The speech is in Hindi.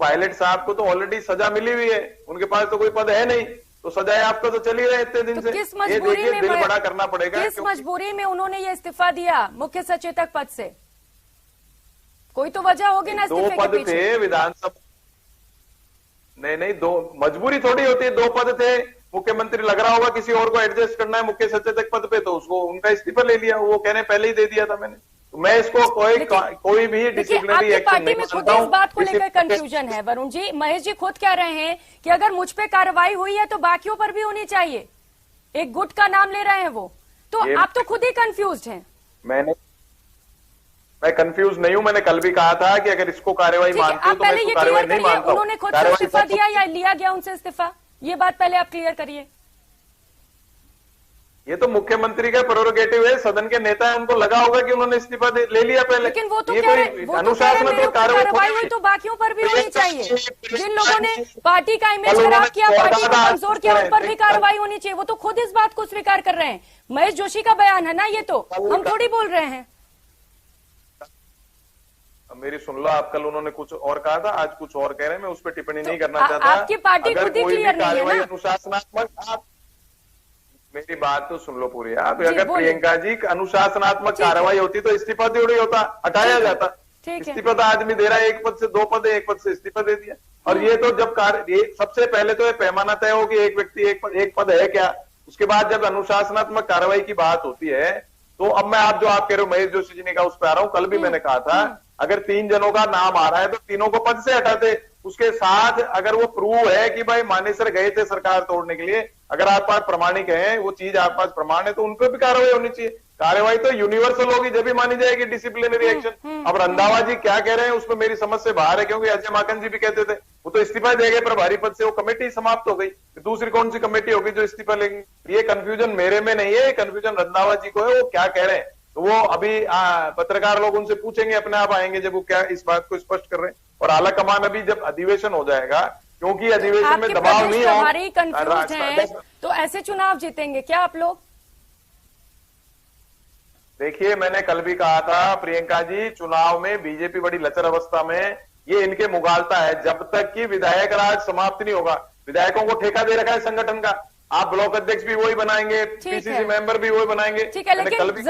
पायलट साहब को तो ऑलरेडी सजा मिली हुई है, उनके पास तो कोई पद है नहीं, तो सजाएं आपका तो चल ही रहे इतने दिन तो से। किस ये मजबूरी देखिए में दिल बड़ा करना पड़ेगा। किस मजबूरी में उन्होंने ये इस्तीफा दिया मुख्य सचेतक पद से? कोई तो वजह होगी ना दो इस्तीफे के पद पीछे। थे विधानसभा, नहीं दो मजबूरी थोड़ी होती है, दो पद थे, मुख्यमंत्री लग रहा होगा किसी और को एडजस्ट करना है मुख्य सचेतक पद पे, तो उसको उनका इस्तीफा ले लिया, वो कहने पहले ही दे दिया था मैंने। तो मैं इसको कोई भी डिसिप्लिनरी एक्शन पार्टी नहीं में खुद मानता इस हूं। बात को लेकर कंफ्यूजन है वरुण जी। महेश जी खुद कह रहे हैं कि अगर मुझ पे कार्रवाई हुई है तो बाकियों पर भी होनी चाहिए, एक गुट का नाम ले रहे हैं वो, तो आप तो खुद ही कंफ्यूज हैं। मैं कंफ्यूज नहीं हूं, मैंने कल भी कहा था कि अगर इसको कार्रवाई मानते हो तो मैं इसको कार्रवाई नहीं मानता हूं। उन्होंने खुद से इस्तीफा दिया या लिया गया उनसे इस्तीफा, ये बात पहले आप क्लियर करिए। ये तो मुख्यमंत्री का प्रोरोगेटिव है, सदन के नेता है, उनको लगा होगा कि उन्होंने इस्तीफा ले लिया पहले। लेकिन वो तो कह रहे अनुशासन कार्रवाई हुई तो बाकियों पर भी होनी चाहिए। जिन लोगों ने पार्टी का इमेज खराब किया, पार्टी को कमजोर किया, उन पर भी कार्रवाई होनी चाहिए। वो तो खुद इस बात को स्वीकार कर रहे हैं। महेश जोशी का बयान है ना ये, तो हम थोड़ी बोल रहे हैं। मेरी सुन लो, आप कल उन्होंने कुछ और कहा था, आज कुछ और कह रहे हैं, मैं उस पर टिप्पणी नहीं करना चाहता। आपकी पार्टी खुद ही क्लियर नहीं है ना। अनुशासनात्मक, आप मेरी बात तो सुन लो पूरी। आप अगर प्रियंका जी अनुशासनात्मक कार्रवाई होती तो इस्तीफा थोड़ी होता, हटाया जाता। इस्तीफा तो आदमी दे रहा है, एक पद से दो पद है, एक पद से इस्तीफा दे दिया। और ये तो जब सबसे पहले तो ये पैमाना तय हो कि एक व्यक्ति एक पद है क्या, उसके बाद जब अनुशासनात्मक कार्रवाई की बात होती है तो अब मैं आप कह रहे हो महेश जोशी जी ने कहा उस पर आ रहा हूं। कल भी मैंने कहा था अगर 3 जनों का नाम आ रहा है तो तीनों को पद से हटाते। उसके साथ अगर वो प्रूव है कि भाई मानेसर गए थे सरकार तोड़ने के लिए, अगर आप पास प्रमाणिक है, वो चीज आप पास प्रमाण है, तो उन पर भी कार्रवाई होनी चाहिए। कार्रवाई तो यूनिवर्सल होगी जब भी मानी जाएगी डिसिप्लिनरी एक्शन। अब रंधावा जी क्या कह रहे हैं उसमें मेरी समझ से बाहर है, क्योंकि अजय माकन जी भी कहते थे वो तो इस्तीफा दे गए प्रभारी पद से, वो कमेटी समाप्त हो गई, दूसरी कौन सी कमेटी होगी जो इस्तीफा लेगी। ये कंफ्यूजन मेरे में नहीं है, कंफ्यूजन रंधावा जी को है, वो क्या कह रहे हैं। तो वो अभी पत्रकार लोग उनसे पूछेंगे, अपने आप आएंगे जब वो क्या इस बात को स्पष्ट कर रहे हैं। और आला कमान अभी जब अधिवेशन हो जाएगा, क्योंकि अधिवेशन में दबाव नहीं हो, तो ऐसे चुनाव जीतेंगे क्या आप लोग? देखिए मैंने कल भी कहा था प्रियंका जी, चुनाव में बीजेपी बड़ी लचर अवस्था में, ये इनके मुगालता है। जब तक कि विधायक राज समाप्त नहीं होगा, विधायकों को ठेका दे रखा है संगठन का, आप ब्लॉक अध्यक्ष भी वही बनाएंगे, पीसीसी मेंबर भी वही बनाएंगे। ठीक है, लेकिन जरूरी